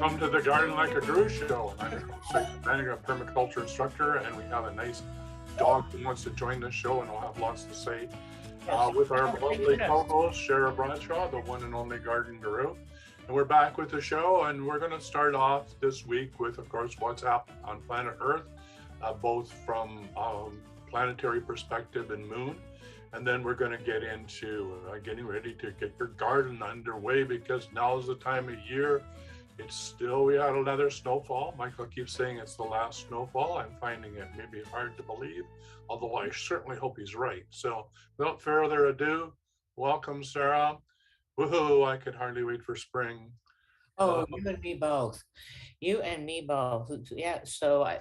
Welcome to the Garden Like a Grew show. I'm a permaculture instructor, and we have a nice dog who wants to join the show, and we'll have lots to say with our lovely co-host, Shara Bradshaw, the one and only Garden Guru. And we're back with the show, and we're going to start off this week with, of course, what's happened on planet Earth, both from planetary perspective and moon. And then we're going to get into getting ready to get your garden underway, because now is the time of year. We had another snowfall. Michael keeps saying it's the last snowfall. I'm finding it maybe hard to believe, although I certainly hope he's right. So without further ado, welcome, Sarah. Woohoo, I could hardly wait for spring. Oh, you and me both. You and me both. Yeah, so I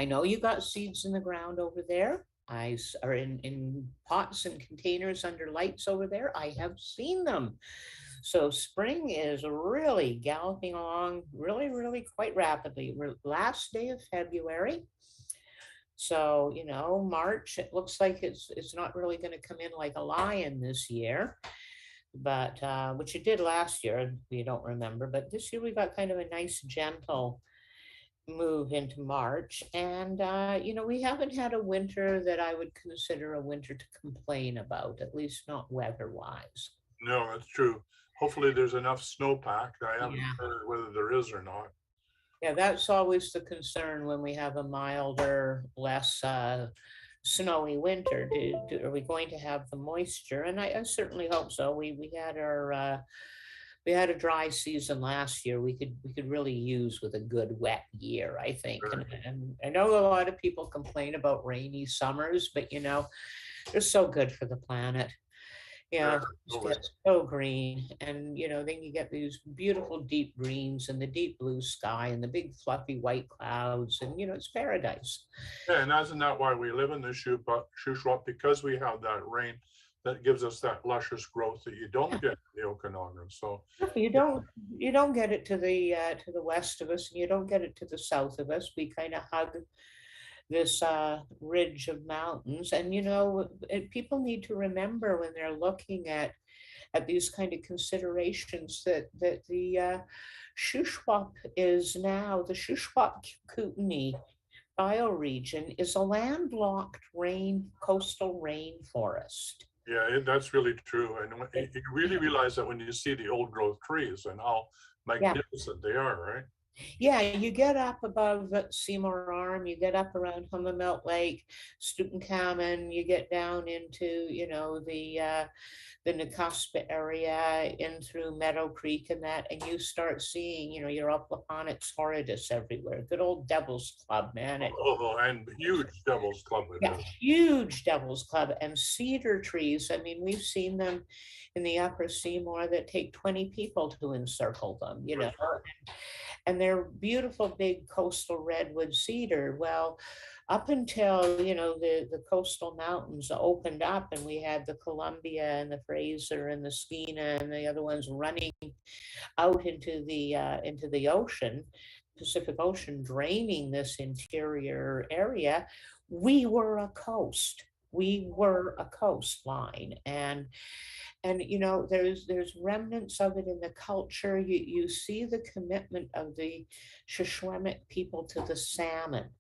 know you got seeds in the ground over there. Are in pots and containers under lights over there. I have seen them. So spring is really galloping along really quite rapidly. We're last day of February. So, March, it looks like it's not really going to come in like a lion this year, but which it did last year, if you don't remember. But this year we got kind of a nice, gentle move into March. And, we haven't had a winter that I would consider a winter to complain about, at least not weather-wise. No, that's true. Hopefully there's enough snowpack. I haven't Yeah. heard whether there is or not. Yeah, that's always the concern when we have a milder, less snowy winter. Are we going to have the moisture? And I certainly hope so. We had a dry season last year. We could really use with a good wet year, I think. Sure. And I know a lot of people complain about rainy summers, but they're so good for the planet. Yeah, just Totally. get so green. And then you get these beautiful deep greens and the deep blue sky and the big fluffy white clouds, and it's paradise. Yeah, and isn't that why we live in the Shuswap? Because we have that rain that gives us that luscious growth that you don't Yeah. get in the Okanagan. So You don't get it to the west of us, and you don't get it to the south of us. We kind of hug this ridge of mountains, and people need to remember when they're looking at these kind of considerations that the Shuswap is now the Shuswap Kootenai bioregion is a landlocked coastal rainforest. yeah, that's really true. And you really realize that when you see the old growth trees and how Yeah. magnificent they are, right? Yeah, you get up above Seymour Arm, you get up around Hummelmelt Lake, Stutenkamen, you get down into, the Nakuspa area, in through Meadow Creek and that, and you start seeing, your Oploponix horridus everywhere. Good old Devil's Club, man. Oh, and huge Devil's Club with Yeah, it. huge Devil's Club and cedar trees. I mean, we've seen them in the Upper Seymour that take 20 people to encircle them, and they're beautiful big coastal redwood cedar. Well, up until the coastal mountains opened up and we had the Columbia and the Fraser and the Skeena and the other ones running out into the ocean, Pacific Ocean, draining this interior area, we were a coast. We were a coastline, and there's remnants of it in the culture. You see the commitment of the Shoshonemin people to the salmon.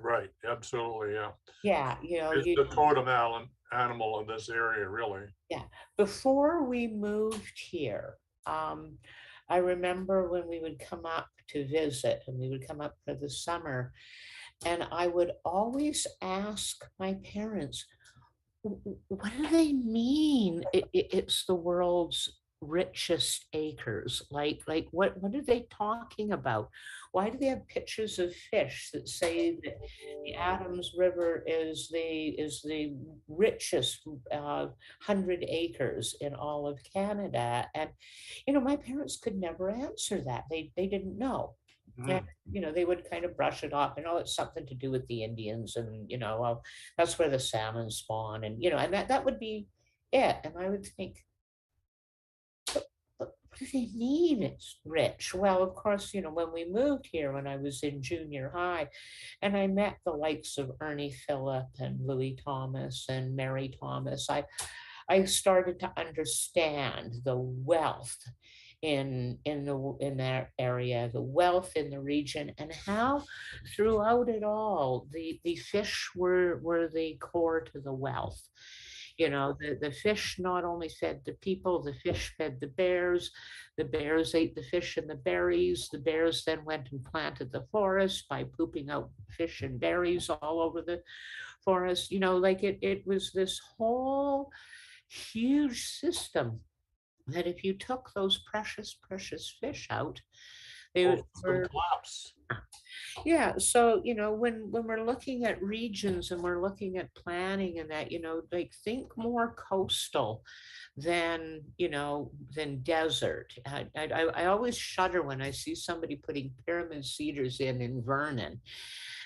Right, absolutely, yeah. Yeah, It's the totem animal in this area, really. yeah. Before we moved here, I remember when we would come up to visit, and we would come up for the summer, and I would always ask my parents, what do they mean? It's the world's richest acres. Like what are they talking about? Why do they have pictures of fish that say that the Adams River is the richest 100 acres in all of Canada? And my parents could never answer that. They didn't know. And, Mhm. they would kind of brush it off, and it's something to do with the Indians, and well, that's where the salmon spawn, and and that would be it. And I would think, what do they mean it's rich? Well, of course, when we moved here, when I was in junior high, and I met the likes of Ernie Phillip and Louis Thomas and Mary Thomas, I started to understand the wealth in that area, the wealth in the region, and how throughout it all the fish were the core to the wealth. You know, the fish not only fed the people, the fish fed the bears ate the fish and the berries, the bears then went and planted the forest by pooping out fish and berries all over the forest. You know, like it was this whole huge system that if you took those precious fish out, they Well, system were, collapse. yeah. So, you know, when we're looking at regions and we're looking at planning and that, you know, like think more coastal than, you know, than desert. I always shudder when I see somebody putting pyramid cedars in Vernon.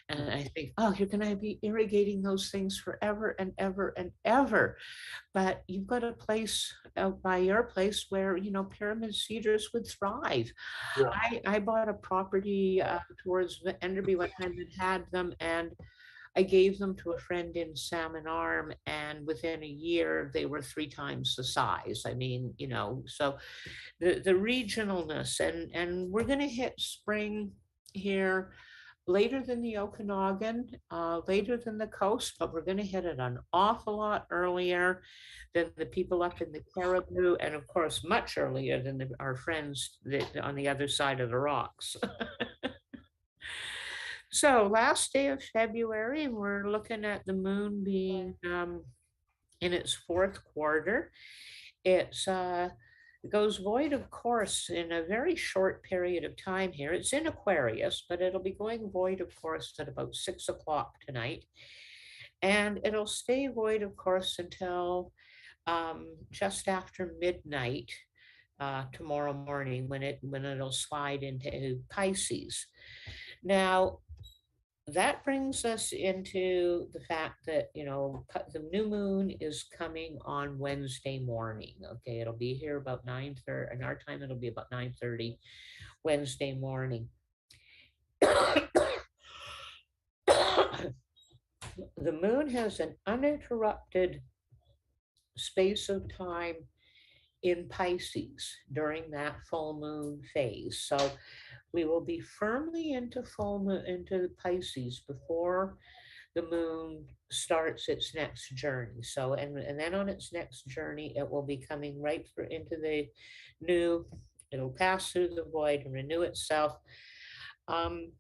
And I think, oh, you're going to be irrigating those things forever and ever and ever. But you've got a place out by your place where, you know, pyramid cedars would thrive. Yeah. I bought a property towards Enderby one time that had them, and I gave them to a friend in Salmon Arm, and within a year they were 3 times the size. I mean, you know, so the regionalness, and we're going to hit spring here later than the Okanagan, later than the coast, but we're going to hit it an awful lot earlier than the people up in the Caribou, and of course, much earlier than our friends on the other side of the rocks. So, last day of February, we're looking at the moon being in its fourth quarter. It's it goes void, of course, in a very short period of time here. It's in Aquarius, but it'll be going void, of course, at about 6 o'clock tonight. And it'll stay void, of course, until just after midnight tomorrow morning when it'll slide into Pisces. Now, that brings us into the fact that, you know, the new moon is coming on Wednesday morning. Okay, it'll be here about 9:30, and our time it'll be about 9:30 Wednesday morning. The moon has an uninterrupted space of time in Pisces during that full moon phase. So we will be firmly into full moon into Pisces before the moon starts its next journey. So and then on its next journey, it will be coming right through into the new. It'll pass through the void and renew itself. Um,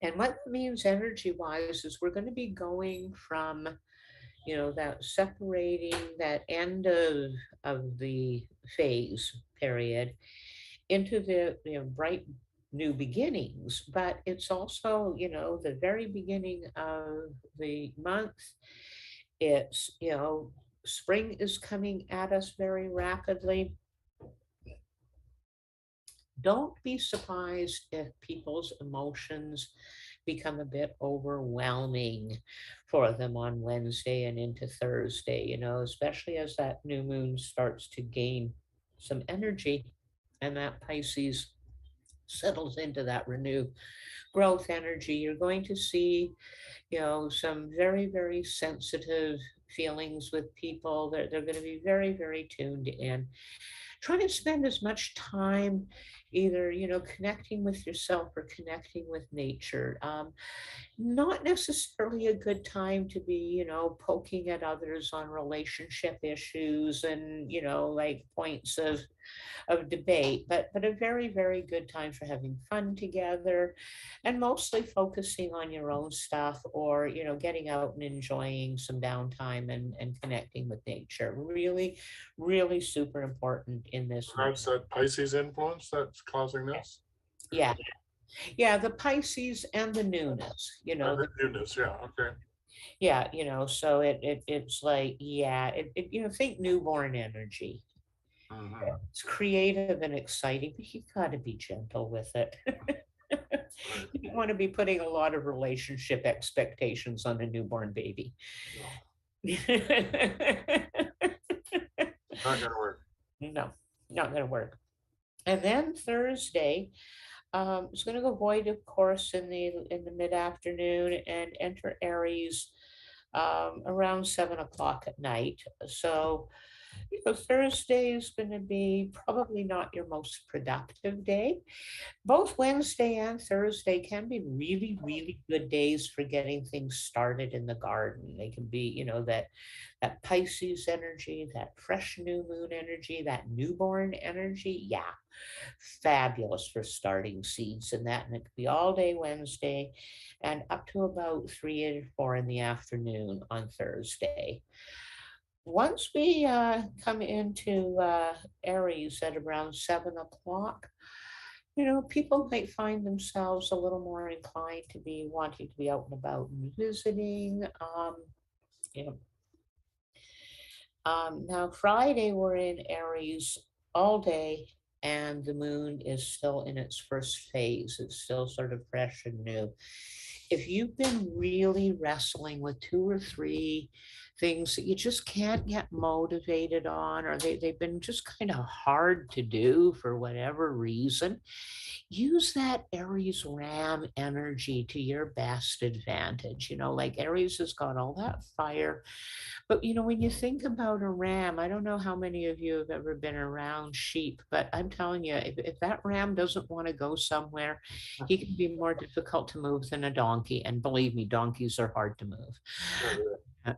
and what that means energy wise is we're going to be going from, you know, that separating that end of the phase period into the, you know, bright new beginnings. But it's also, you know, the very beginning of the month. It's, you know, spring is coming at us very rapidly. Don't be surprised if people's emotions become a bit overwhelming for them on Wednesday and into Thursday, you know, especially as that new moon starts to gain some energy and that Pisces settles into that renewed growth energy. You're going to see, you know, some very sensitive feelings with people. They're going to be very tuned in. Try to spend as much time either, you know, connecting with yourself or connecting with nature. Not necessarily a good time to be, you know, poking at others on relationship issues and, you know, like points of debate, but a very good time for having fun together and mostly focusing on your own stuff, or, you know, getting out and enjoying some downtime and connecting with nature. Really super important in this month. That's that Pisces influence that's causing this. Yeah. Yeah, the Pisces and the newness, you know, And the newness, yeah, okay. yeah, you know, so it's like, yeah, you know, think newborn energy. Mm-hmm. It's creative and exciting, but you got to be gentle with it. Right. You don't want to be putting a lot of relationship expectations on a newborn baby. No, No, not gonna work. not going to work. And then Thursday, it's going to go void, of course, in the mid afternoon and enter Aries around 7 o'clock at night. So Thursday is going to be probably not your most productive day. Both Wednesday and Thursday can be really, really good days for getting things started in the garden. They can be, that Pisces energy, that fresh new moon energy, that newborn energy. Yeah, fabulous for starting seeds and that. And it could be all day Wednesday and up to about 3 or 4 in the afternoon on Thursday. Once we come into Aries at around 7 o'clock, people might find themselves a little more inclined to be wanting to be out and about and visiting. You know, Now Friday we're in Aries all day, and the moon is still in its first phase. It's still sort of fresh and new. If you've been really wrestling with 2 or 3 things that you just can't get motivated on, or they've been just kind of hard to do for whatever reason, use that Aries Ram energy to your best advantage. Like Aries has got all that fire. But when you think about a ram, I don't know how many of you have ever been around sheep, but I'm telling you, if that ram doesn't want to go somewhere, he can be more difficult to move than a donkey. And believe me, donkeys are hard to move.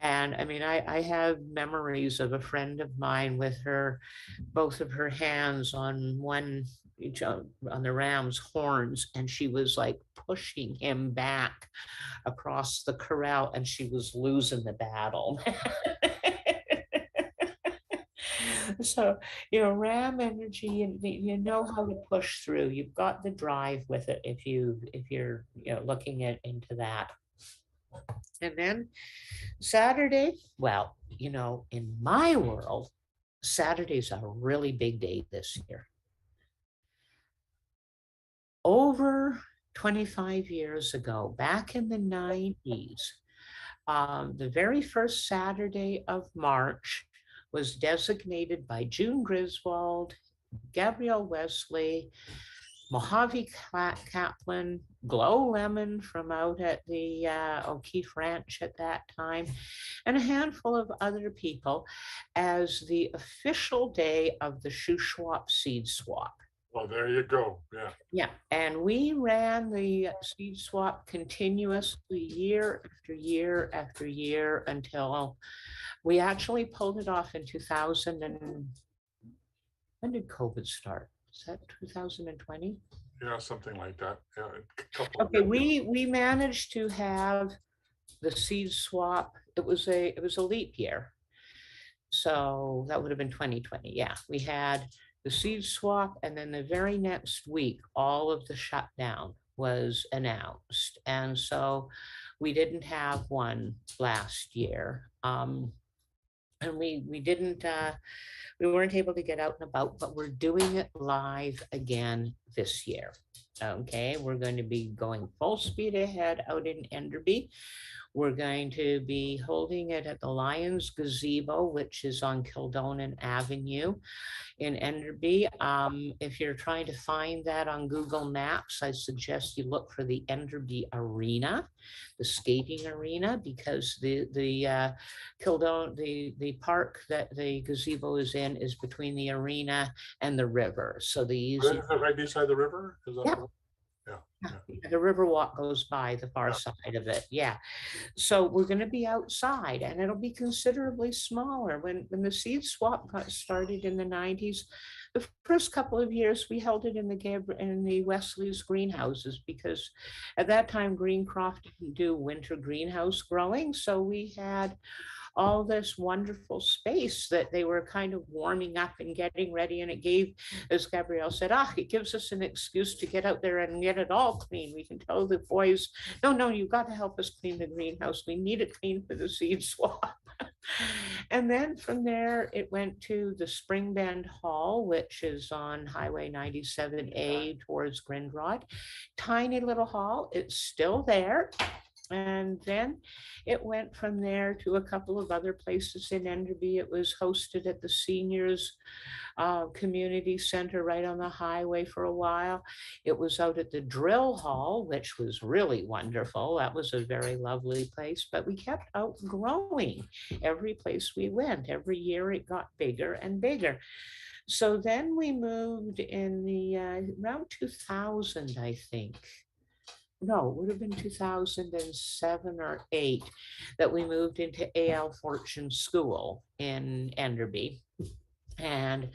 And I mean, I have memories of a friend of mine with both of her hands on on the ram's horns, and she was like pushing him back across the corral, and she was losing the battle. So, ram energy, you know how to push through. You've got the drive with it if you're looking into that. And then Saturday, well, in my world, Saturday's a really big day this year. Over 25 years ago, back in the 90s, the very first Saturday of March was designated by June Griswold, Gabrielle Wesley, Mojave Kaplan, Glow Lemon from out at the O'Keefe Ranch at that time, and a handful of other people as the official day of the Shuswap seed swap. Well, there you go. Yeah. Yeah, and we ran the seed swap continuously year after year after year until we actually pulled it off in 2000. And when did COVID start? Was that 2020? Yeah, something like that. Yeah, Okay, we managed to have the seed swap. It was a leap year. So that would have been 2020. Yeah, we had the seed swap, and then the very next week, all of the shutdown was announced. And so we didn't have one last year. And we weren't able to get out and about, but we're doing it live again this year. Okay, we're going to be going full speed ahead out in Enderby. We're going to be holding it at the Lions Gazebo, which is on Kildonan Avenue in Enderby. If you're trying to find that on Google Maps, I suggest you look for the Enderby Arena, the skating arena, because the Kildone, the park that the gazebo is in is between the arena and the river. So the easy. Is it right beside the river? Is that Yeah. right? Yeah. The river walk goes by the far side of it. Yeah. So we're going to be outside, and it'll be considerably smaller. When the seed swap got started in the 90s, the first couple of years we held it in the Wesley's greenhouses, because at that time Greencroft didn't do winter greenhouse growing. So we had all this wonderful space that they were kind of warming up and getting ready. And it gave, as Gabrielle said, it gives us an excuse to get out there and get it all clean. We can tell the boys, no, you've got to help us clean the greenhouse. We need it clean for the seed swap. And then from there, it went to the Spring Bend Hall, which is on Highway 97A towards Grindrod. Tiny little hall. It's still there. And then it went from there to a couple of other places in Enderby. It was hosted at the seniors community center right on the highway for a while. It was out at the drill hall, which was really wonderful. That was a very lovely place, but we kept outgrowing every place we went. Every year it got bigger and bigger. So then we moved in the around 2000, I think. No, it would have been 2007 or 8 that we moved into A.L. Fortune School in Enderby. And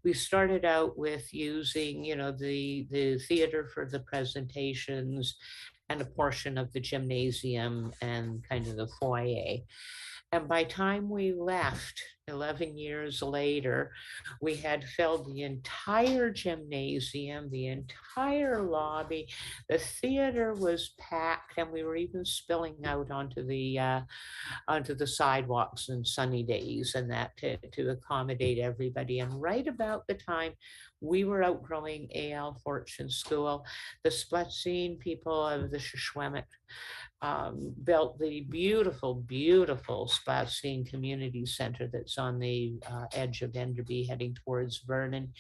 we started out with using, the theater for the presentations and a portion of the gymnasium and kind of the foyer. And by time we left, 11 years later, we had filled the entire gymnasium, the entire lobby. The theater was packed, and we were even spilling out onto the sidewalks and sunny days and that to accommodate everybody. And right about the time we were outgrowing A.L. Fortune School, the Splitsine people of the Shishwemic built the beautiful, beautiful Splatsine Community Center that's on the edge of Enderby heading towards Vernon.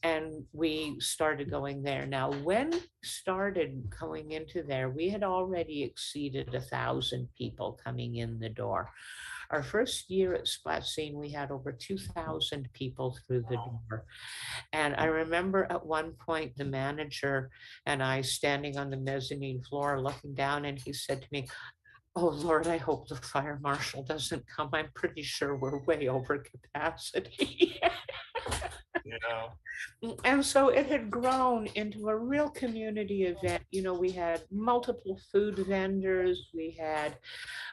And we started going there. Now, when we started going into there, we had already exceeded 1,000 people coming in the door. Our first year at Splatsine, we had over 2,000 people through the door. And I remember at one point the manager and I standing on the mezzanine floor looking down, and he said to me, "Oh Lord, I hope the fire marshal doesn't come. I'm pretty sure we're way over capacity." Yeah. And so it had grown into a real community event. We had multiple food vendors, we had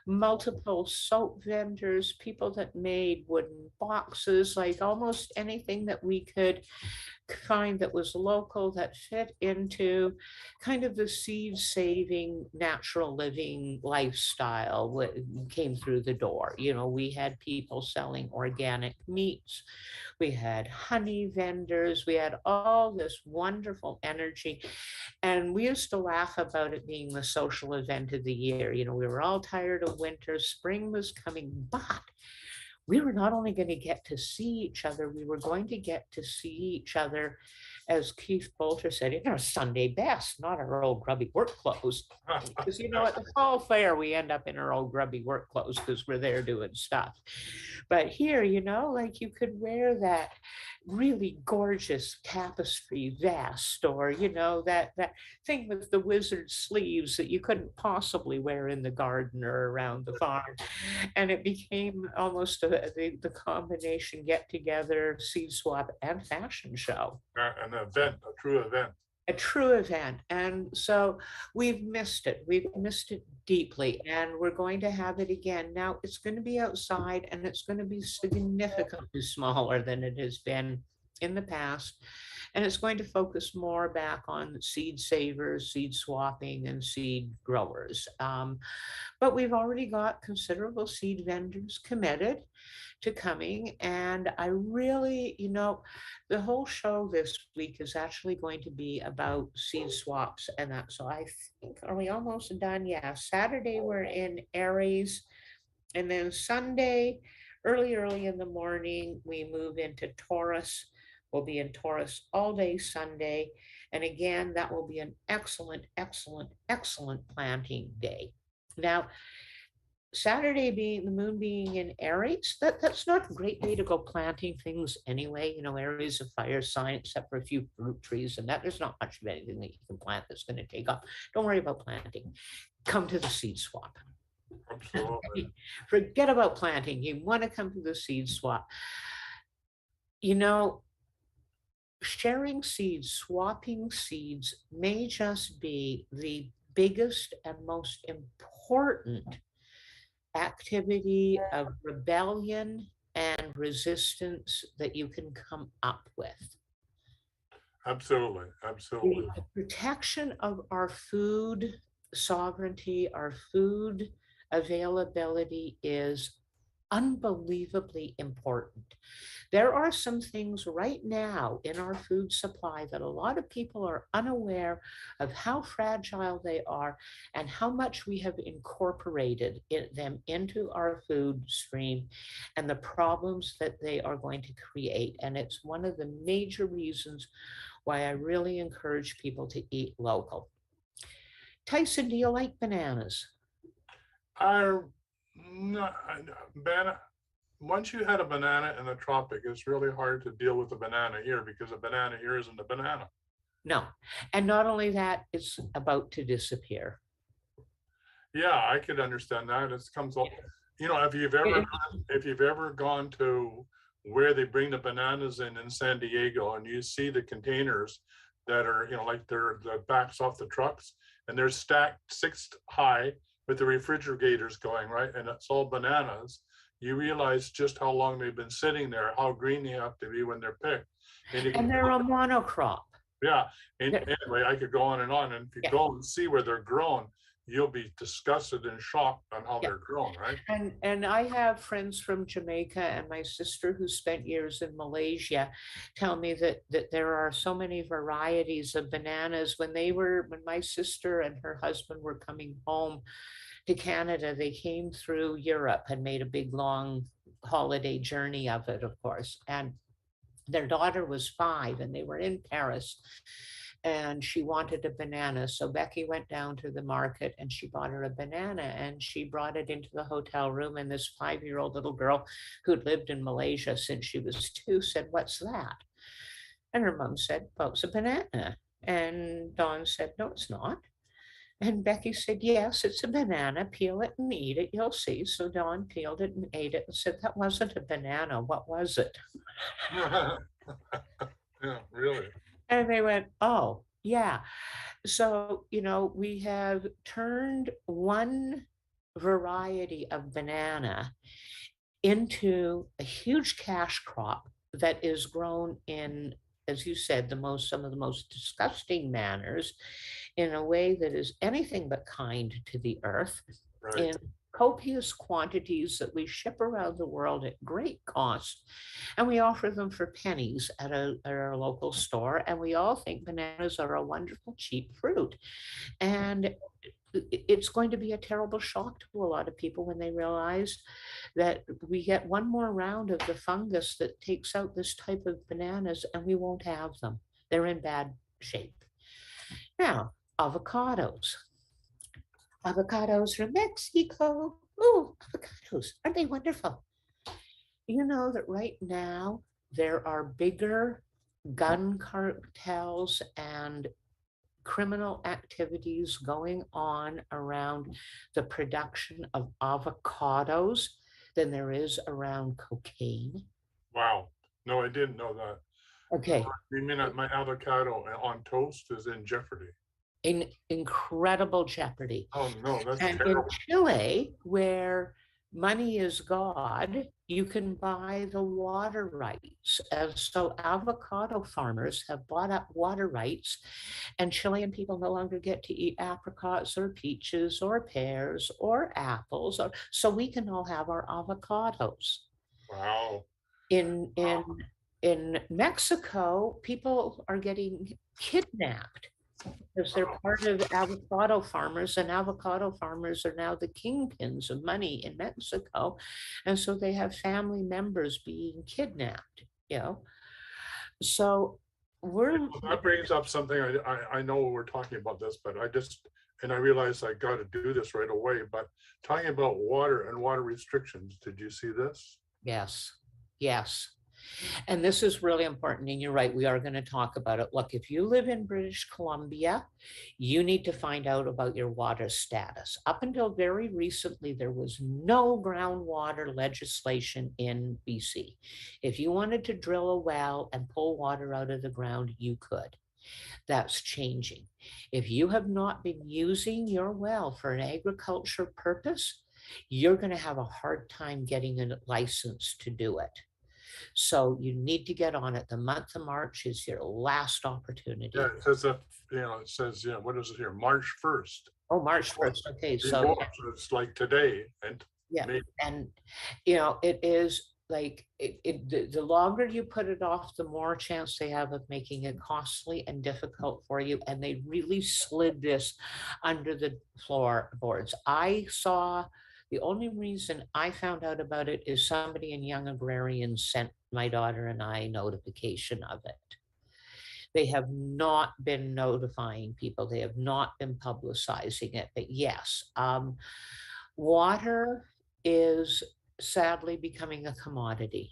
multiple soap vendors, people that made wooden boxes, like almost anything that we could find that was local that fit into kind of the seed saving, natural living lifestyle came through the door. We had people selling organic meats, we had honey vendors, we had all this wonderful energy. And we used to laugh about it being the social event of the year. We were all tired of winter, spring was coming, but we were not only going to get to see each other, we were going to get to see each other, as Keith Bolter said, in our Sunday best, not our old grubby work clothes. Because, at the fall fair, we end up in our old grubby work clothes because we're there doing stuff. But here, like you could wear that really gorgeous tapestry vest, or, that thing with the wizard sleeves that you couldn't possibly wear in the garden or around the farm. And it became almost the combination get together, seed swap, and fashion show. An event, a true event. A true event. And so we've missed it. We've missed it deeply. And we're going to have it again. Now it's going to be outside, and it's going to be significantly smaller than it has been in the past. And it's going to focus more back on seed savers, seed swapping, and seed growers. But we've already got considerable seed vendors committed to coming. And I really, the whole show this week is actually going to be about seed swaps and that. So I think, are we almost done? Yeah. Saturday, we're in Aries. And then Sunday, early in the morning, we move into Taurus. We'll be in Taurus all day Sunday. And again, that will be an excellent, excellent, excellent planting day. Now, Saturday being the moon being in Aries, that's not a great day to go planting things anyway. Aries is a fire sign, except for a few fruit trees, and that there's not much of anything that you can plant that's going to take off. Don't worry about planting. Come to the seed swap. Absolutely. Forget about planting. You want to come to the seed swap. Sharing seeds, swapping seeds may just be the biggest and most important activity of rebellion and resistance that you can come up with. Absolutely. Absolutely. The protection of our food sovereignty, our food availability is unbelievably important. There are some things right now in our food supply that a lot of people are unaware of how fragile they are and how much we have incorporated them into our food stream and the problems that they are going to create. And it's one of the major reasons why I really encourage people to eat local. Tyson, do you like bananas? I not banana. Once you had a banana in the tropic, it's really hard to deal with a banana here because a banana here isn't a banana. No. And not only that, it's about to disappear. Yeah, I could understand that. It comes up, It- if you've ever gone to where they bring the bananas in San Diego and you see the containers that are, like they're the backs off the trucks and they're stacked 6 high with the refrigerators going, right? And it's all bananas. You realize just how long they've been sitting there, how green they have to be when they're picked. And you And can, they're a monocrop. yeah. And They're- anyway, I could go on and on. And if you Yeah, go and see where they're grown, you'll be disgusted and shocked on how yeah. they're grown, right? And I have friends from Jamaica and my sister who spent years in Malaysia tell me that there are so many varieties of bananas. When my sister and her husband were coming home to Canada, they came through Europe and made a big long holiday journey of it, of course. And their daughter was 5 and they were in Paris and she wanted a banana. So Becky went down to the market and she bought her a banana and she brought it into the hotel room. And this 5-year-old little girl who'd lived in Malaysia since she was 2 said, "What's that?" And her mom said, "Well, it's a banana." And Dawn said, "No, it's not." And Becky said, "Yes, it's a banana. Peel it and eat it. You'll see." So Dawn peeled it and ate it and said, "That wasn't a banana. What was it?" Yeah, really. And they went, "Oh, yeah." So, we have turned one variety of banana into a huge cash crop that is grown in, as you said, some of the most disgusting manners, in a way that is anything but kind to the earth, Right. in copious quantities that we ship around the world at great cost. And we offer them for pennies at our local store. And we all think bananas are a wonderful, cheap fruit. And it's going to be a terrible shock to a lot of people when they realize that we get one more round of the fungus that takes out this type of bananas and we won't have them. They're in bad shape. Now, avocados. Avocados from Mexico. Oh, avocados. Aren't they wonderful? You know that right now there are bigger gun cartels and criminal activities going on around the production of avocados than there is around cocaine. Wow. No, I didn't know that. Okay, You mean that my avocado on toast is in jeopardy? in incredible jeopardy. Oh no, that's And in terrible. Chile, where money is God, you can buy the water rights. And so avocado farmers have bought up water rights, and Chilean people no longer get to eat apricots or peaches or pears or apples. So we can all have our avocados. Wow. In Wow. in in Mexico, people are getting kidnapped because they're Wow. part of avocado farmers, and avocado farmers are now the kingpins of money in Mexico. And so they have family members being kidnapped, you know. So we're Well, that brings up something. I know we're talking about this, but and I realized I got to do this right away. But talking about water and water restrictions, did you see this? yes, yes. And this is really important. And you're right, we are going to talk about it. Look, if you live in British Columbia, you need to find out about your water status. Up until very recently, there was no groundwater legislation in BC. If you wanted to drill a well and pull water out of the ground, you could. That's changing. If you have not been using your well for an agriculture purpose, you're going to have a hard time getting a license to do it. So you need to get on it. The month of March is your last Yeah, opportunity. it says that, it says, what is it here? March 1st. Oh, March 1st. Okay, so Before, so it's like today. And Yeah. Maybe. And, it is like the longer you put it off, the more chance they have of making it costly and difficult for you. And they really slid this under the floorboards. The only reason I found out about it is somebody in Young Agrarian sent my daughter and I notification of it. They have not been notifying people. They have not been publicizing it. But yes, water is sadly becoming a commodity.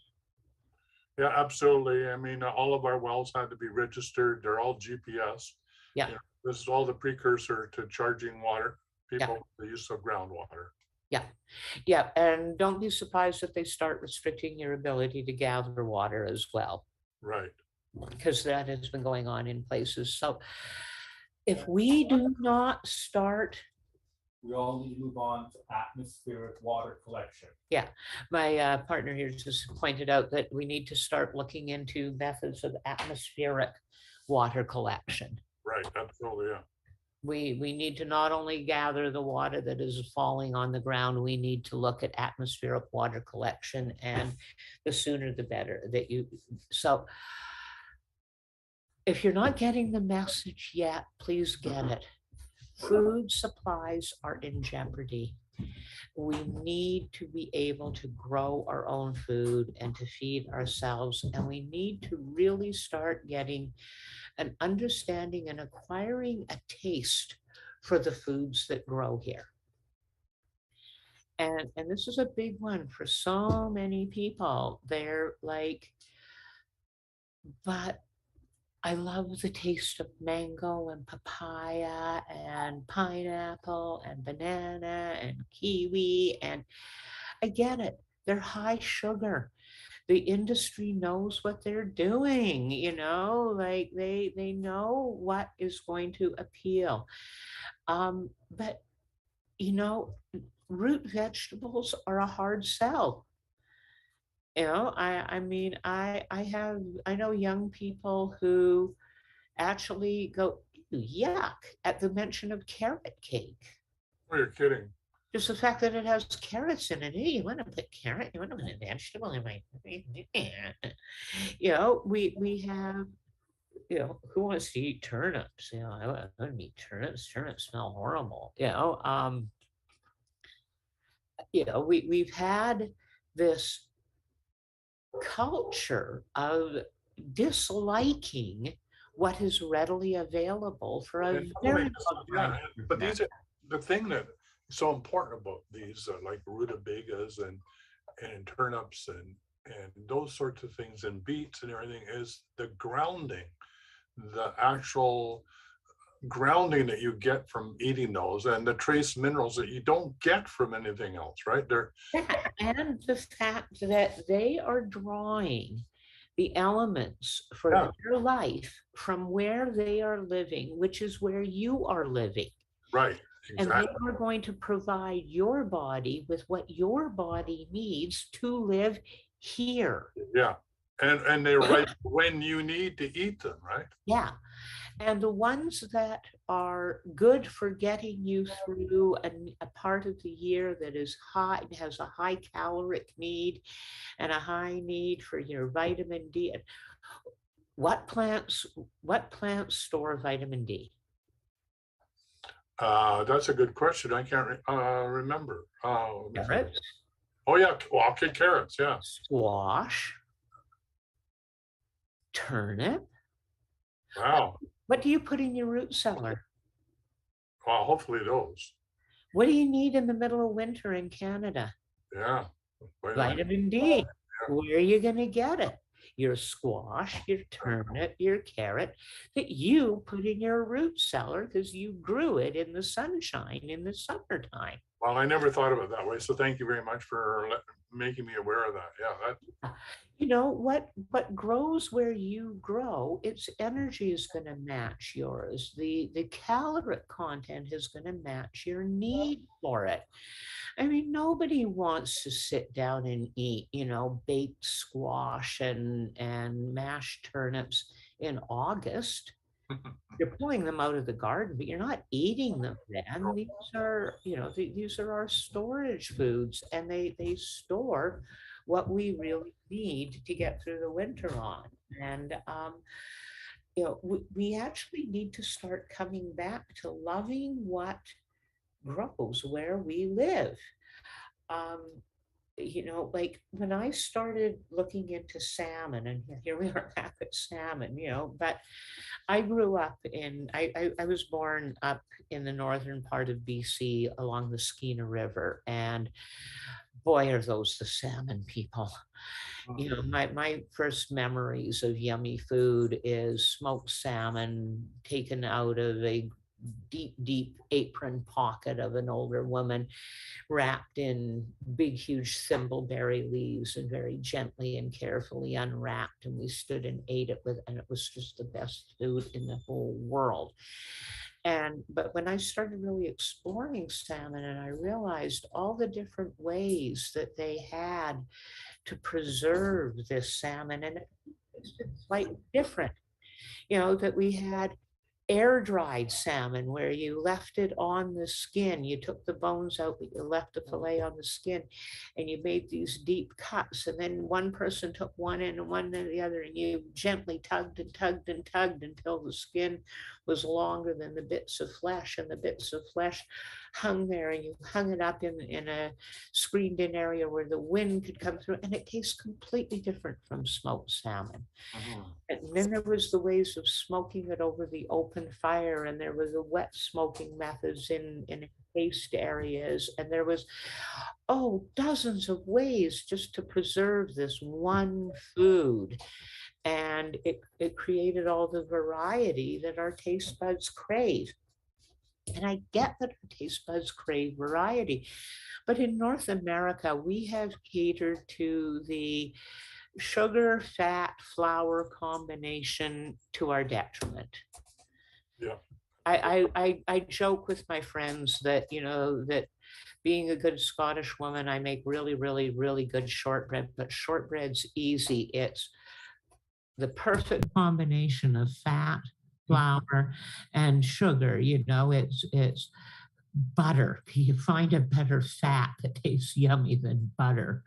Yeah, absolutely. I mean, all of our wells had to be registered. They're all GPS. Yeah, You know, this is all the precursor to charging water yeah, people the use of groundwater. yeah, yeah. And don't be surprised if they start restricting your ability to gather water as well, Right. because that has been going on in places. So if we do not start, We all need to move on to atmospheric water collection. yeah, my partner here just pointed out that we need to start looking into methods of atmospheric water collection. Right. Absolutely. Yeah. We need to not only gather the water that is falling on the ground, we need to look at atmospheric water collection, and the sooner the better. So if you're not getting the message yet, please get it. Food supplies are in jeopardy. We need to be able to grow our own food and to feed ourselves. And we need to really start getting an understanding and acquiring a taste for the foods that grow here. And this is a big one for so many people. They're like, but I love the taste of mango and papaya and pineapple and banana and kiwi. And I get it. They're high sugar. The industry knows what they're doing, like they know what is going to appeal. But you know, root vegetables are a hard sell. I mean, I know young people who actually go, "Ew, yuck," at the mention of carrot cake. Oh, you're kidding. Just the fact that it has carrots in it. Hey, you want to put carrot? You want to put a vegetable in my? We have. Who wants to eat turnips? I wouldn't eat turnips. Turnips smell horrible. We've had this culture of disliking what is readily available for a And very only long yeah, time. but these are the thing that is so important about these, like rutabagas and turnips and those sorts of things and beets and everything is the grounding, the actual grounding that you get from eating those and the trace minerals that you don't get from anything else, right? They're That, and the fact that they are drawing the elements for yeah, their life from where they are living, which is where you are living. right, And they exactly. are going to provide your body with what your body needs to live here. Yeah. And they're right when you need to eat them, right? Yeah. And the ones that are good for getting you through a part of the year that is high, has a high caloric need and a high need for your vitamin D. What plants, what plants store vitamin D? That's a good question. I can't remember. Let me think. Carrots, Oh yeah, well, okay, carrots. Yeah. squash, turnip. Wow. What do you put in your root cellar? Well, hopefully those. What do you need in the middle of winter in Canada? Yeah. Vitamin D. Where are you going to get it? Your squash, your turnip, your carrot that you put in your root cellar because you grew it in the sunshine in the summertime. Well, I never thought of it that way. So thank you very much for making me aware of that. Yeah. That, What grows where you grow, its energy is going to match yours. The caloric content is going to match your need for it. I mean, nobody wants to sit down and eat, baked squash and mashed turnips in August. You're pulling them out of the garden, but you're not eating them then. These are, these are our storage foods, and they store what we really need to get through the winter on. And we actually need to start coming back to loving what grows where we live. Um, like when I started looking into salmon, and here we are back at salmon, but I grew up I was born up in the northern part of BC along the Skeena River. And boy, are those the salmon people. My first memories of yummy food is smoked salmon taken out of a deep, deep apron pocket of an older woman, wrapped in big, huge thimbleberry leaves and very gently and carefully unwrapped. And we stood and ate it and it was just the best food in the whole world. But when I started really exploring salmon, and I realized all the different ways that they had to preserve this salmon, and it's quite different, that we had air dried salmon where you left it on the skin. You took the bones out, but you left the fillet on the skin, and you made these deep cuts. And then one person took one end and one end the other, and you gently tugged and tugged and tugged until the skin was longer than the bits of flesh, and the bits of flesh hung there, and you hung it up in a screened in area where the wind could come through, and it tastes completely different from smoked salmon. And then there was the ways of smoking it over the open fire, and there was the wet smoking methods in encased areas, and there was dozens of ways just to preserve this one food. And it created all the variety that our taste buds crave. And I get that our taste buds crave variety, but in North America, we have catered to the sugar, fat, flour combination to our detriment. Yeah. I joke with my friends that, that being a good Scottish woman, I make really, really, really good shortbread, but shortbread's easy. It's the perfect combination of fat, flour, and sugar. It's butter. You find a better fat that tastes yummy than butter,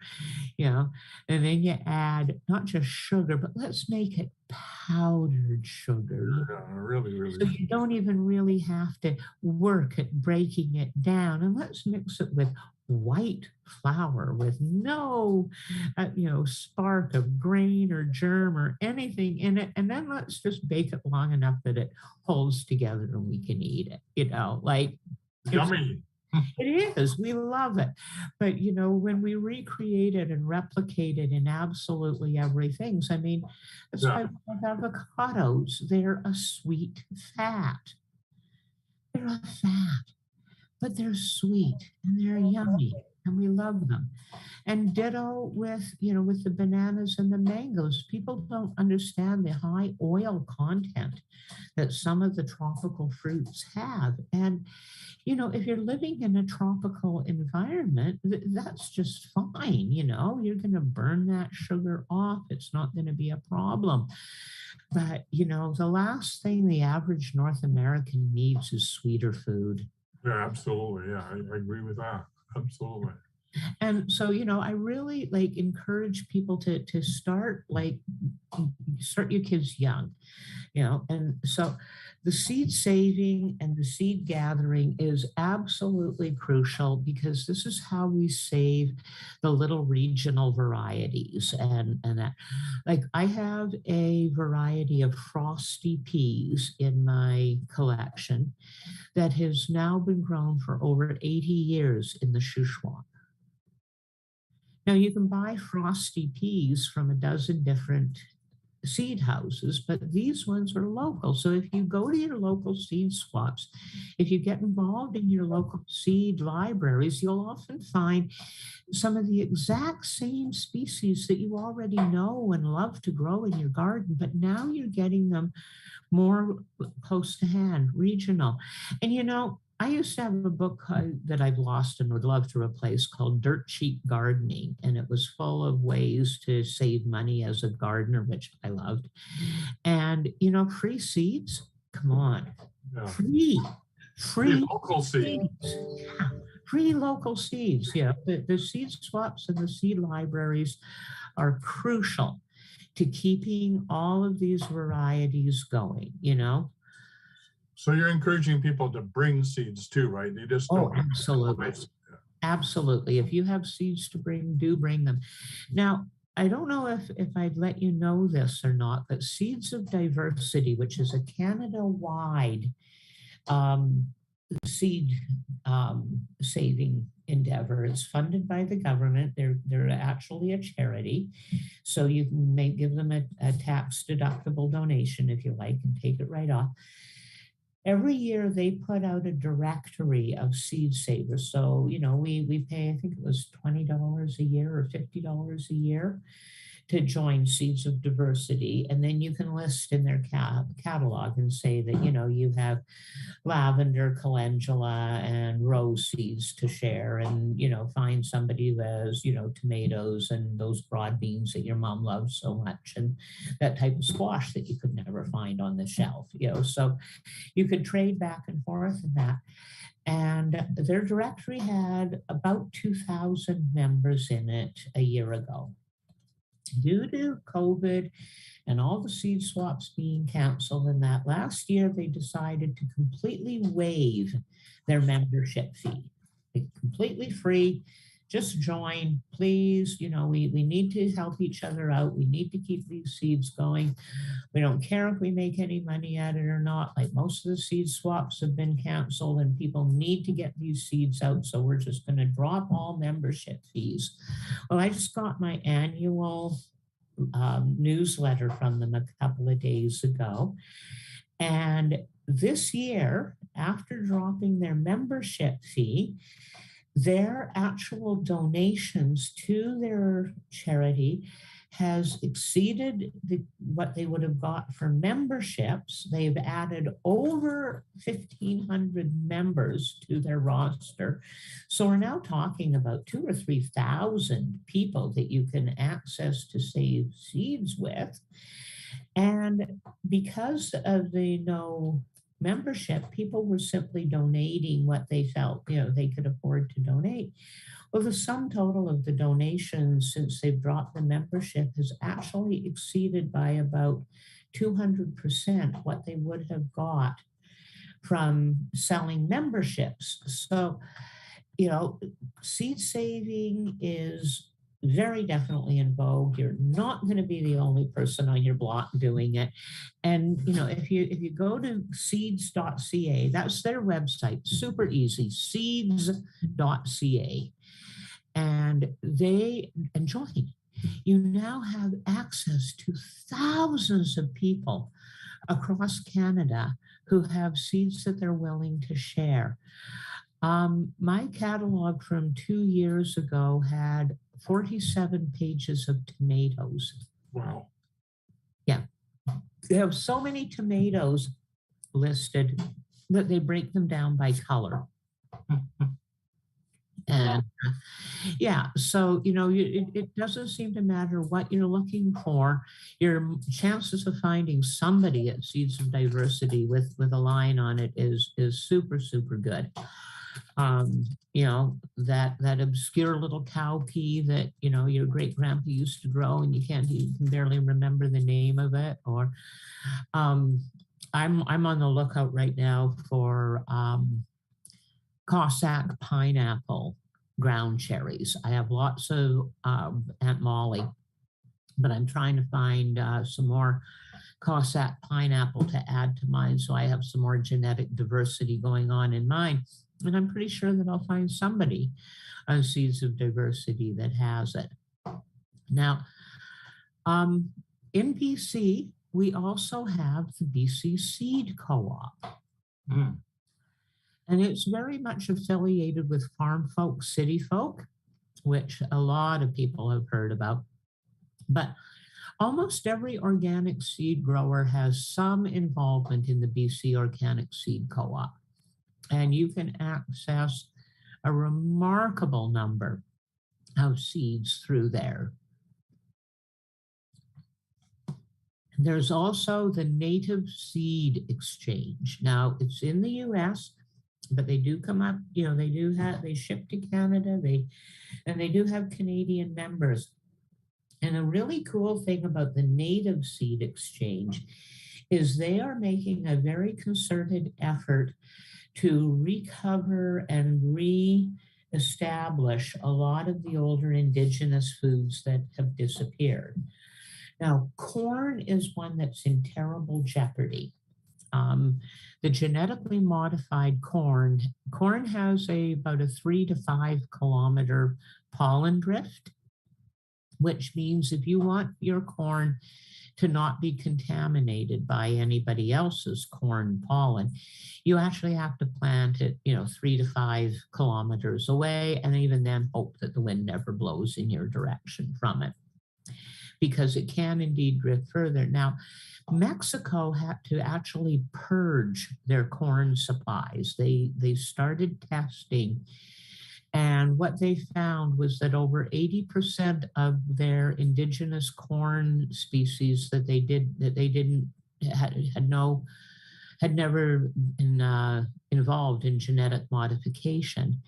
and then you add not just sugar, but let's make it powdered sugar. Yeah, really, So really. you don't even really have to work at breaking it down. And let's mix it with white flour with no, spark of grain or germ or anything in it. And then let's just bake it long enough that it holds together and we can eat it, like Yummy. it is. We love it. But, when we recreate it and replicate it in absolutely everything, I mean, that's why we have avocados. They're a sweet fat. They're a fat, but they're sweet and they're yummy and we love them. And ditto with the bananas and the mangoes. People don't understand the high oil content that some of the tropical fruits have. And if you're living in a tropical environment, that's just fine. You're going to burn that sugar off. It's not going to be a problem. But, the last thing the average North American needs is sweeter food. Yeah, absolutely. Yeah, I agree with that. Absolutely. And so, I really encourage people to start your kids young, and so the seed saving and the seed gathering is absolutely crucial because this is how we save the little regional varieties. And that, I have a variety of frosty peas in my collection that has now been grown for over 80 years in the Shuswap. Now, you can buy frosty peas from a dozen different seed houses, but these ones are local. So if you go to your local seed swaps, if you get involved in your local seed libraries, you'll often find some of the exact same species that you already know and love to grow in your garden, but now you're getting them more close to hand, regional. And I used to have a book that I've lost and would love to replace called Dirt Cheap Gardening. And it was full of ways to save money as a gardener, which I loved. And, free seeds Come on. Yeah. Free. Free Local seed. seeds. Yeah. Free local seeds. Yeah. The seed swaps and the seed libraries are crucial to keeping all of these varieties going, you know? So you're encouraging people to bring seeds too, right? You just Oh, don't. absolutely. Absolutely. If you have seeds to bring, do bring them. Now, I don't know if I'd let you know this or not, but Seeds of Diversity, which is a Canada-wide um, seed saving endeavor, is funded by the government. They're actually a charity, so you can give them a tax deductible donation if you like, and take it right off. Every year they put out a directory of seed savers. So, you know, we pay, I think it was $20 a year or $50 a year to join Seeds of Diversity. And then you can list in their catalog and say that, you know, you have lavender, calendula, and rose seeds to share, and, you know, find somebody who has, you know, tomatoes and those broad beans that your mom loves so much, and that type of squash that you could never find on the shelf, you know. So you could trade back and forth in that. And their directory had about 2,000 members in it a year ago. Due to COVID and all the seed swaps being canceled, and that last year they decided to completely waive their membership fee. It's completely free. Just join, please. You know, we need to help each other out. We need to keep these seeds going. We don't care if we make any money at it or not. Like, most of the seed swaps have been canceled and people need to get these seeds out. So we're just going to drop all membership fees. Well, I just got my annual newsletter from them a couple of days ago. And this year, after dropping their membership fee, their actual donations to their charity has exceeded what they would have got for memberships. They've added over 1,500 members to their roster. So we're now talking about 2,000 or 3,000 people that you can access to save seeds with. And because of the no membership, people were simply donating what they felt, you know, they could afford to donate. Well, the sum total of the donations since they've dropped the membership has actually exceeded by about 200% what they would have got from selling memberships. So, you know, seed saving is very definitely in vogue. You're not going to be the only person on your block doing it. And, you know, if you go to seeds.ca, that's their website, super easy, seeds.ca. And join. You now have access to thousands of people across Canada who have seeds that they're willing to share. My catalog from 2 years ago had 47 pages of tomatoes. Wow. Yeah. They have so many tomatoes listed that they break them down by color. And yeah, so, you know, it doesn't seem to matter what you're looking for. Your chances of finding somebody at Seeds of Diversity with a line on it is super, super good. You know, that obscure little cowpea that, you know, your great grandpa used to grow and you can barely remember the name of it. Or I'm on the lookout right now for Cossack pineapple ground cherries. I have lots of Aunt Molly, but I'm trying to find some more Cossack pineapple to add to mine, so I have some more genetic diversity going on in mine. And I'm pretty sure that I'll find somebody on Seeds of Diversity that has it. Now, in BC, we also have the BC Seed Co-op. And it's very much affiliated with farm folk, city folk, which a lot of people have heard about. But almost every organic seed grower has some involvement in the BC Organic Seed Co-op. And you can access a remarkable number of seeds through there. There's also the native seed exchange. Now, it's in the US, but they do come up, they ship to Canada, and they do have Canadian members. And a really cool thing about the native seed exchange is they are making a very concerted effort to recover and re-establish a lot of the older indigenous foods that have disappeared. Now, corn is one that's in terrible jeopardy. The genetically modified corn has about a 3 to 5 kilometer pollen drift, which means if you want your corn to not be contaminated by anybody else's corn pollen, you actually have to plant it, 3 to 5 kilometers away, and even then hope that the wind never blows in your direction from it, because it can indeed drift further. Now, Mexico had to actually purge their corn supplies. They started testing, and what they found was that over 80% of their indigenous corn species that they didn't had never been involved in genetic modification.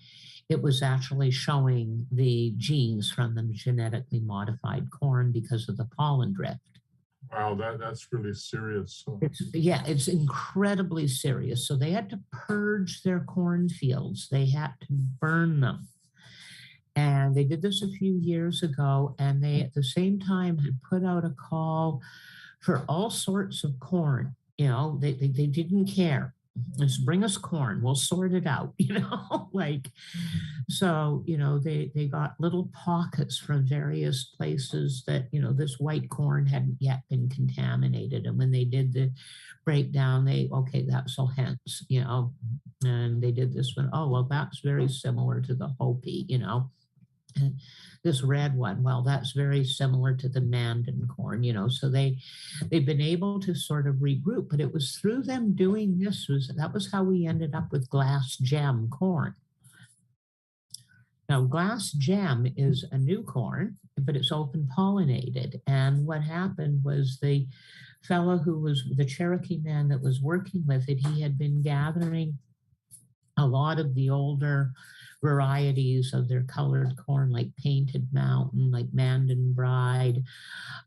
It was actually showing the genes from the genetically modified corn because of the pollen drift. Wow, that's really serious. It's incredibly serious. So they had to purge their cornfields. They had to burn them. And they did this a few years ago, and they at the same time had put out a call for all sorts of corn. They didn't care. Just bring us corn, we'll sort it out, so they got little pockets from various places that this white corn hadn't yet been contaminated, and when they did the breakdown, that's all hence, and they did this one. Oh, well, that's very similar to the Hopi, and this red one, well, that's very similar to the Mandan corn, so they've been able to sort of regroup. But it was through them doing this, that was how we ended up with glass gem corn. Now, glass gem is a new corn, but it's open pollinated. And what happened was the fellow who was the Cherokee man that was working with it, he had been gathering a lot of the older varieties of their colored corn, like Painted Mountain, like Mandan Bride,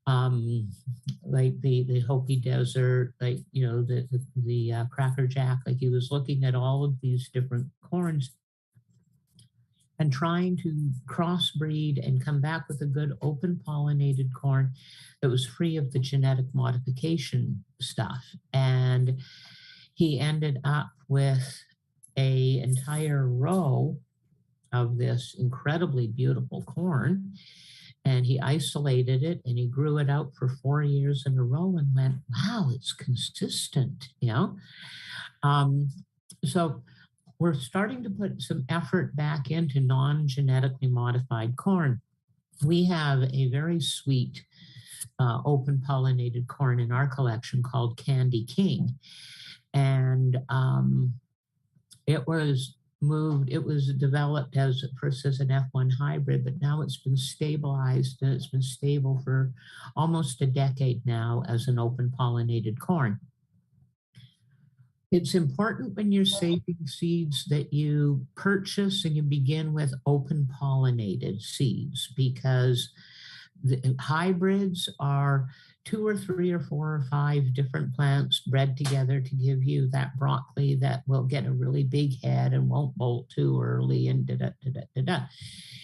like the Hopi Desert, like the Cracker Jack. Like, he was looking at all of these different corns and trying to crossbreed and come back with a good open pollinated corn that was free of the genetic modification stuff. And he ended up with an entire row of this incredibly beautiful corn, and he isolated it and he grew it out for 4 years in a row and went, wow, it's consistent, so we're starting to put some effort back into non-genetically modified corn. We have a very sweet open pollinated corn in our collection called Candy King, and it was developed first as an F1 hybrid, but now it's been stabilized, and it's been stable for almost a decade now as an open pollinated corn. It's important when you're saving seeds that you purchase and you begin with open pollinated seeds, because the hybrids are 2 or 3 or 4 or 5 different plants bred together to give you that broccoli that will get a really big head and won't bolt too early and da-da-da-da-da-da.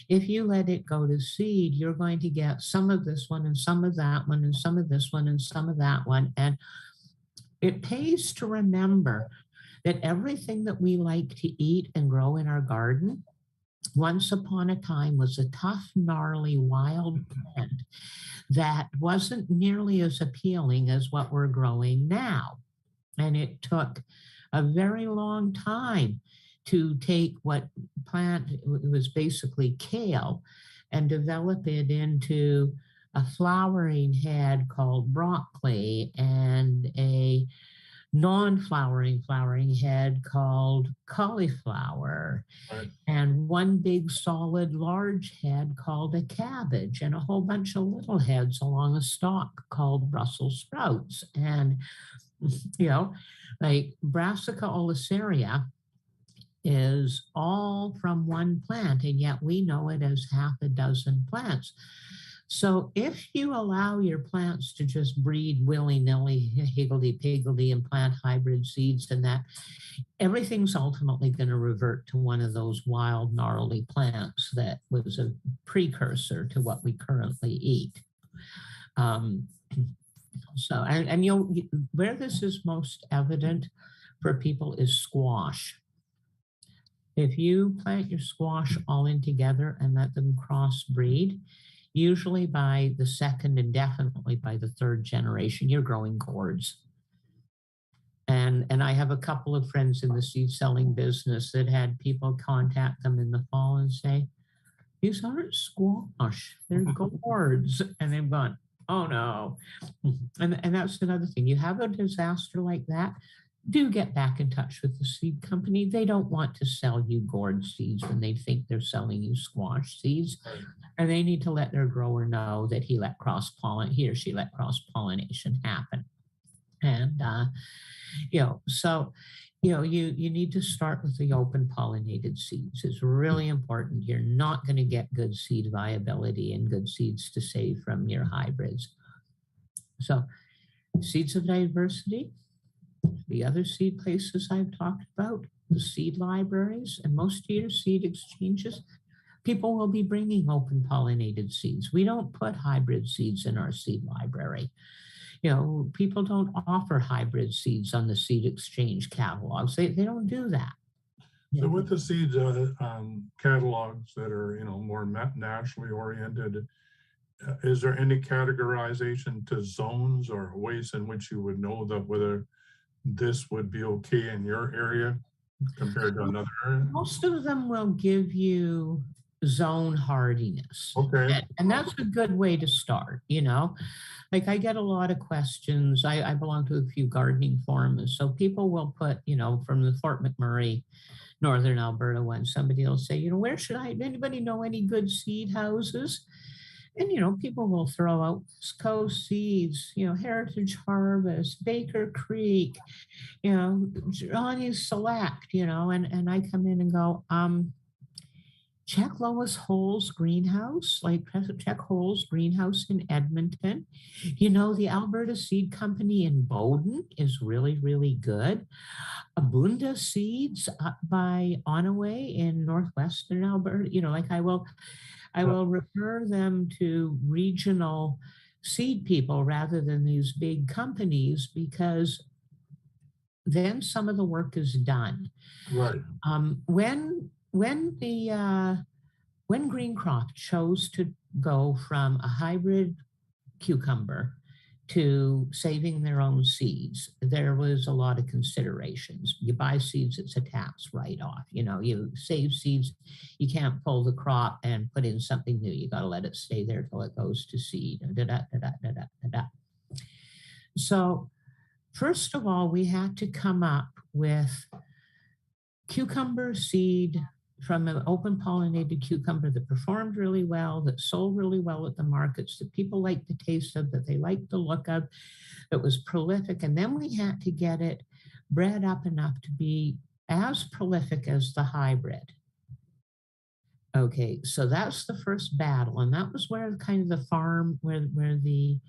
If you let it go to seed, you're going to get some of this one and some of that one and some of this one and some of that one. And it pays to remember that everything that we like to eat and grow in our garden once upon a time was a tough, gnarly, wild plant that wasn't nearly as appealing as what we're growing now. And it took a very long time to take what plant was basically kale and develop it into a flowering head called broccoli and a non-flowering flowering head called cauliflower, Right. and one big solid large head called a cabbage, and a whole bunch of little heads along a stalk called Brussels sprouts. And you know, like Brassica olicaria is all from one plant, and yet we know it as half a dozen plants. So if you allow your plants to just breed willy-nilly, higgledy-piggledy, and plant hybrid seeds, and that everything's ultimately going to revert to one of those wild, gnarly plants that was a precursor to what we currently eat. Um, and you'll, where this is most evident for people is squash. If you plant your squash all in together and let them crossbreed, usually by the second and definitely by the third generation, you're growing gourds. And I have a couple of friends in the seed selling business that had people contact them in the fall and say, these aren't squash, they're gourds. And they've gone, oh no. And that's another thing. You have a disaster like that, do get back in touch with the seed company. They don't want to sell you gourd seeds when they think they're selling you squash seeds. And they need to let their grower know that he or she let cross-pollination happen. And, so, you need to start with the open pollinated seeds. It's really important. You're not going to get good seed viability and good seeds to save from your hybrids. So seeds of diversity, the other seed places I've talked about, the seed libraries, and most of your seed exchanges, people will be bringing open pollinated seeds. We don't put hybrid seeds in our seed library. People don't offer hybrid seeds on the seed exchange catalogs. They don't do that. So with the seed catalogs that are, more naturally oriented, is there any categorization to zones or ways in which you would know that whether this would be okay in your area compared to another area? Most of them will give you zone hardiness. Okay. And that's a good way to start, Like I get a lot of questions. I belong to a few gardening forums. So people will put, from the Fort McMurray, Northern Alberta one, somebody will say, where should anybody know any good seed houses? And, people will throw out West Coast Seeds, Heritage Harvest, Baker Creek, Johnny's Select, and I come in and go, check Lois Hole's greenhouse, check Hole's greenhouse in Edmonton. The Alberta Seed Company in Bowden is really, really good. Abunda Seeds up by Onaway in northwestern Alberta, I will refer them to regional seed people rather than these big companies, because then some of the work is done. Right. When Greencroft chose to go from a hybrid cucumber to saving their own seeds, there was a lot of considerations. You buy seeds, it's a tax write-off. You save seeds, you can't pull the crop and put in something new. You got to let it stay there till it goes to seed. So first of all, we had to come up with cucumber seed from an open pollinated cucumber that performed really well, that sold really well at the markets, that people liked the taste of, that they liked the look of, that was prolific. And then we had to get it bred up enough to be as prolific as the hybrid. Okay, so that's the first battle. And that was where kind of the farm, where the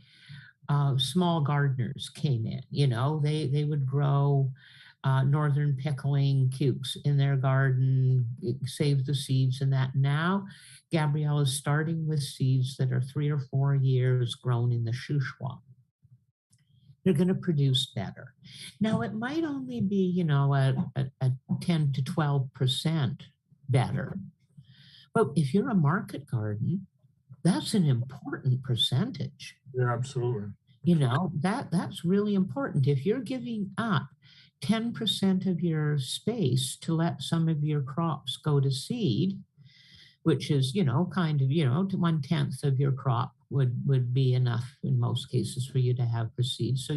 small gardeners came in. They would grow northern pickling cukes in their garden, save the seeds and that. Now, Gabrielle is starting with seeds that are 3 or 4 years grown in the Shuswap. They're going to produce better. Now, it might only be, a 10 to 12% better. But if you're a market garden, that's an important percentage. Yeah, absolutely. That's really important. If you're giving up 10% of your space to let some of your crops go to seed, which is, to 1/10 of your crop would be enough in most cases for you to have for seed. So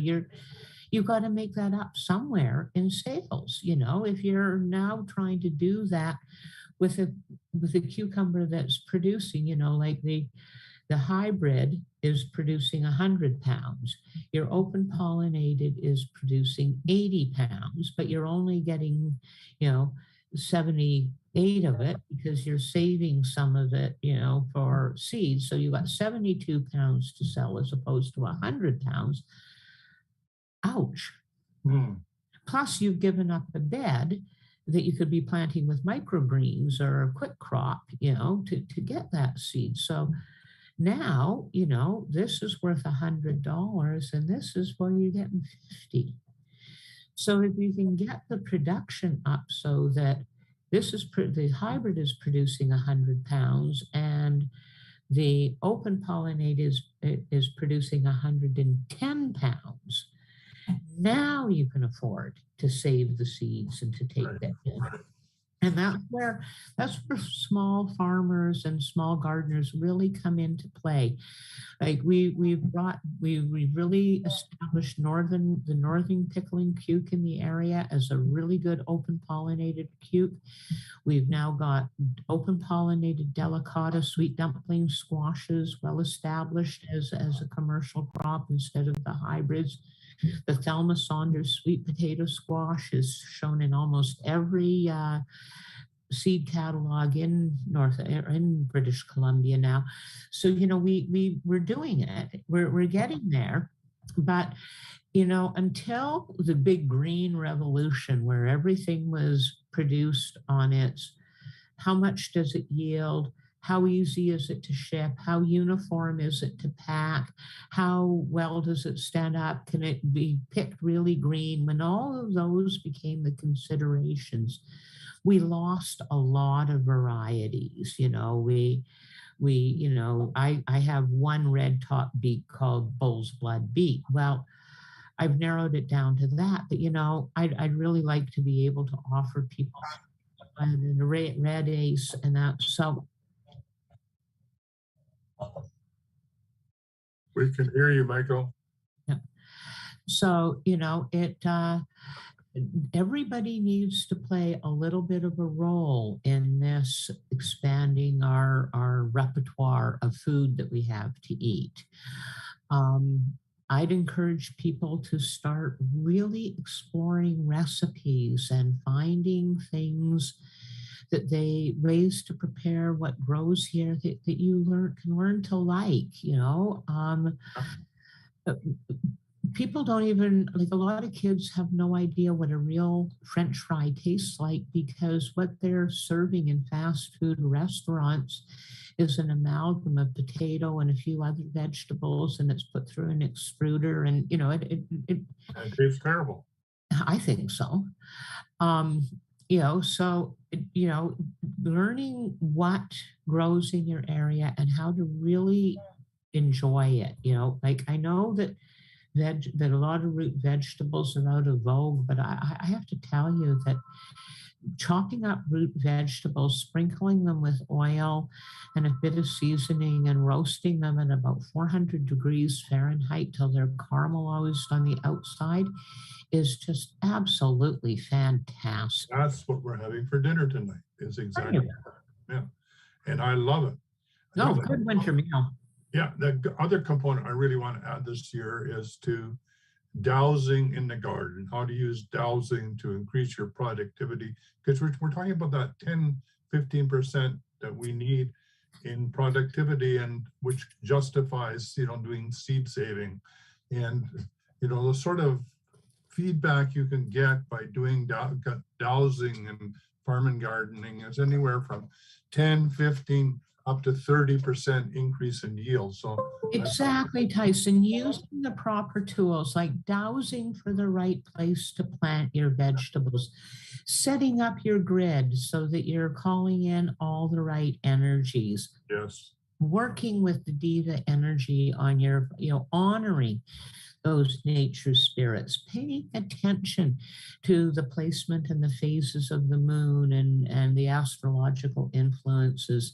you've got to make that up somewhere in sales. You know, if you're now trying to do that with a cucumber that's producing, you know, like the hybrid is producing 100 pounds. Your open pollinated is producing 80 pounds, but you're only getting, you know, 78 of it because you're saving some of it, you know, for seeds. So you got 72 pounds to sell as opposed to 100 pounds. Ouch. Plus, you've given up a bed that you could be planting with microgreens or a quick crop, you know, to get that seed. So now, you know, this is worth $100 and this is where you're getting 50. So if you can get the production up so that the hybrid is producing 100 pounds and the open pollinate is producing 110 pounds, now you can afford to save the seeds and to take that in. And that's where small farmers and small gardeners really come into play. Like we've really established the northern pickling cuke in the area as a really good open pollinated cuke. We've now got open pollinated delicata sweet dumpling squashes well established as a commercial crop instead of the hybrids. The Thelma Saunders sweet potato squash is shown in almost every seed catalog in British Columbia now. So you know we're doing it. We're getting there, but you know until the big green revolution where everything was produced on its how much does it yield? How easy is it to ship? How uniform is it to pack? How well does it stand up? Can it be picked really green? When all of those became the considerations, we lost a lot of varieties. You know, I have one red top beet called bull's blood beet. Well, I've narrowed it down to that, but you know, I'd really like to be able to offer people the red ace and that. So We can hear you, Michael. yeah. So, you know, everybody needs to play a little bit of a role in this expanding our repertoire of food that we have to eat. I'd encourage people to start really exploring recipes and finding things ways to prepare what grows here that you can learn to like, you know. People don't even like a lot of kids have no idea what a real French fry tastes like because what they're serving in fast food restaurants is an amalgam of potato and a few other vegetables, and it's put through an extruder, and you know it tastes terrible. I think so. You know, so you know, learning what grows in your area and how to really enjoy it. You know, like I know that a lot of root vegetables are out of vogue, but I have to tell you that chopping up root vegetables, sprinkling them with oil and a bit of seasoning and roasting them at about 400 degrees Fahrenheit till they're caramelized on the outside is just absolutely fantastic. That's what we're having for dinner tonight. Is exactly. Yeah. And I love it. No, good winter meal. Yeah, the other component I really want to add this year is to dowsing in the garden, how to use dowsing to increase your productivity. Because we're talking about that 10-15% that we need in productivity, and which justifies, you know, doing seed saving. And, you know, the sort of feedback you can get by doing dowsing and farm and gardening is anywhere from 10, 15, up to 30% increase in yield. So exactly, Tyson, using the proper tools like dowsing for the right place to plant your vegetables, setting up your grid so that you're calling in all the right energies. Yes. Working with the diva energy on your, you know, honoring those nature spirits, paying attention to the placement and the phases of the moon and the astrological influences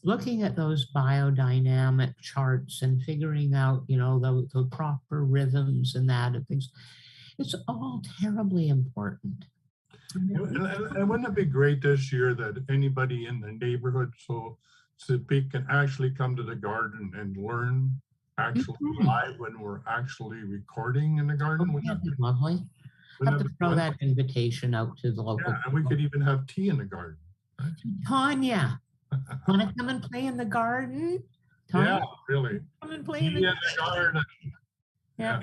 looking at those biodynamic charts and figuring out, the proper rhythms and that and things, it's all terribly important. And wouldn't it be great this year that anybody in the neighborhood, so to speak, can actually come to the garden and learn actually live when we're actually recording in the garden? That'd be lovely. Have to throw that invitation out to the local. Yeah, and we could even have tea in the garden. Right? Tanya, want to come and play in the garden? Tanya, yeah, really. Come and play in the garden. Yeah.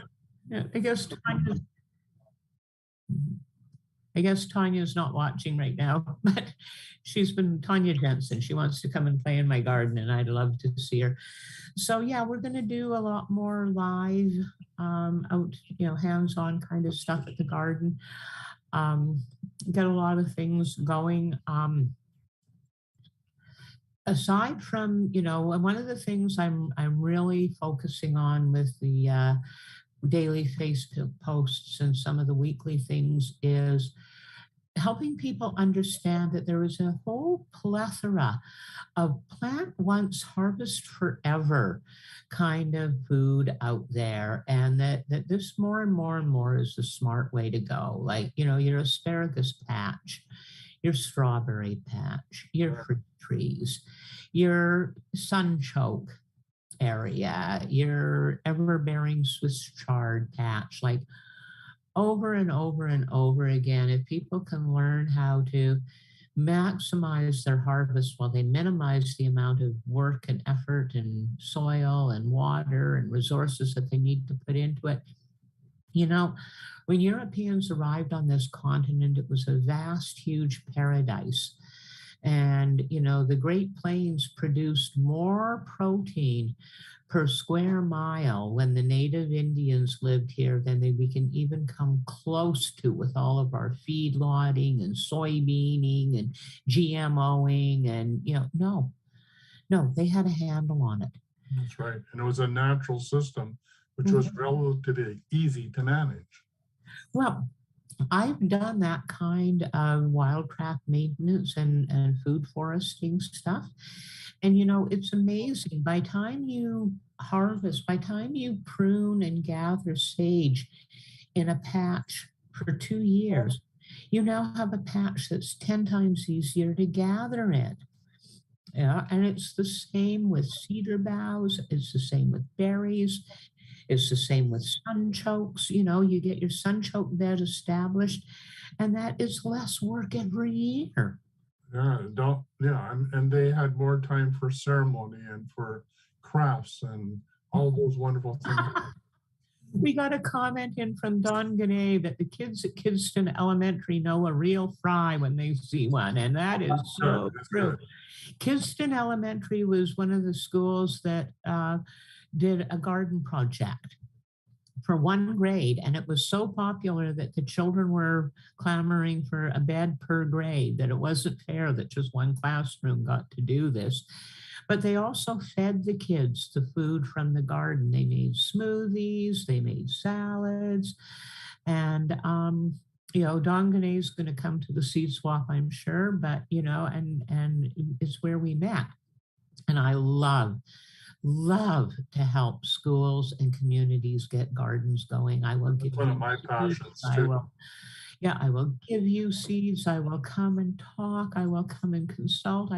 I guess Tanya's not watching right now, but she's been Tanya Jensen. She wants to come and play in my garden, and I'd love to see her. So yeah, we're going to do a lot more live, out, hands-on kind of stuff at the garden. Get a lot of things going. Aside from, and one of the things I'm really focusing on with the daily Facebook posts and some of the weekly things is helping people understand that there is a whole plethora of plant once, harvest forever kind of food out there, and that this more and more and more is the smart way to go. Like, your asparagus patch, your strawberry patch, your fruit trees, your sunchoke area, your ever-bearing Swiss chard patch, like over and over and over again. If people can learn how to maximize their harvest while they minimize the amount of work and effort and soil and water and resources that they need to put into it. When Europeans arrived on this continent, it was a vast, huge paradise. And, the Great Plains produced more protein per square mile when the native Indians lived here than we can even come close to with all of our feedlotting and soybeaning and GMOing. And, no, they had a handle on it. That's right. And it was a natural system, which was relatively easy to manage. Well, I've done that kind of wildcraft maintenance and food foresting stuff. And it's amazing. By time you harvest, by time you prune and gather sage in a patch for 2 years, you now have a patch that's 10 times easier to gather in. Yeah, and it's the same with cedar boughs, it's the same with berries, it's the same with sunchokes. You get your sunchoke bed established, and that is less work every year. And they had more time for ceremony and for crafts and all those wonderful things. We got a comment in from Don Gueret that the kids at Kidston Elementary know a real fry when they see one, and that is so true. Kidston Elementary was one of the schools that did a garden project for 1 grade, and it was so popular that the children were clamoring for a bed per grade, that it wasn't fair that just one classroom got to do this. But they also fed the kids the food from the garden. They made smoothies, they made salads, and Don Gueret's going to come to the seed swap, I'm sure, but and it's where we met. And I love to help schools and communities get gardens going. I will give one of my passions too. I will give you seeds. I will come and talk. I will come and consult.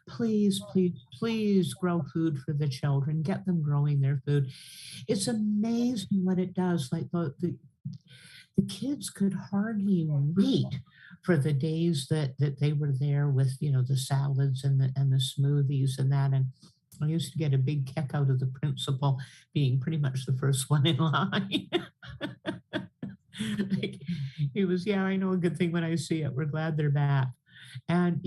Please, please, please grow food for the children. Get them growing their food. It's amazing what it does. Like the kids could hardly wait for the days that they were there with the salads and the smoothies and that. And I used to get a big kick out of the principal being pretty much the first one in line. He was, I know a good thing when I see it. We're glad they're back. And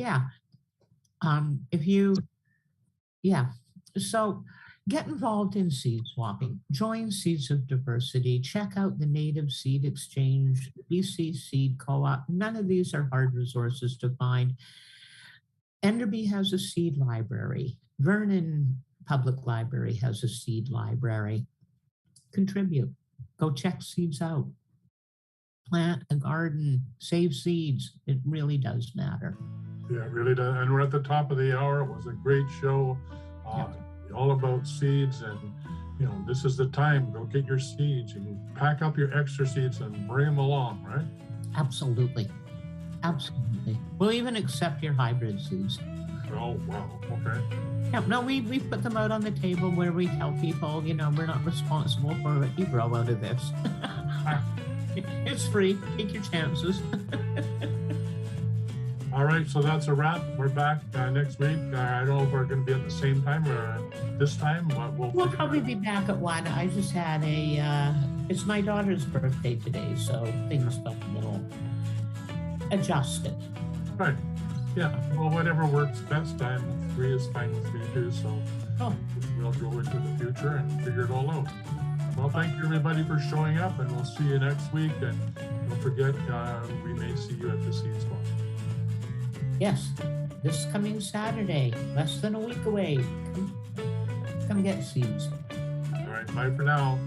so get involved in seed swapping. Join Seeds of Diversity. Check out the Native Seed Exchange, BC Seed Co-op. None of these are hard resources to find. Enderby has a seed library. Vernon Public Library has a seed library. Contribute. Go check seeds out. Plant a garden. Save seeds. It really does matter. Yeah, it really does. And we're at the top of the hour. It was a great show, all about seeds. And, you know, this is the time. Go get your seeds. You can pack up your extra seeds and bring them along, right? Absolutely. Absolutely. We'll even accept your hybrid seeds. Oh, wow. Okay. Yeah, no, we put them out on the table where we tell people, you know, we're not responsible for what you grow out of this. It's free. Take your chances. All right, so that's a wrap. We're back next week. I don't know if we're going to be at the same time or this time, but we'll probably be back at 1. I just had it's my daughter's birthday today, so things got a little adjusted. Right. Yeah. Well, whatever works best. And 3 is fine with me too. So we'll go into the future and figure it all out. Well, thank you everybody for showing up, and we'll see you next week. And don't forget, we may see you at the Seed Swap. Yes, this coming Saturday, less than a week away. Come get seeds. All right, bye for now.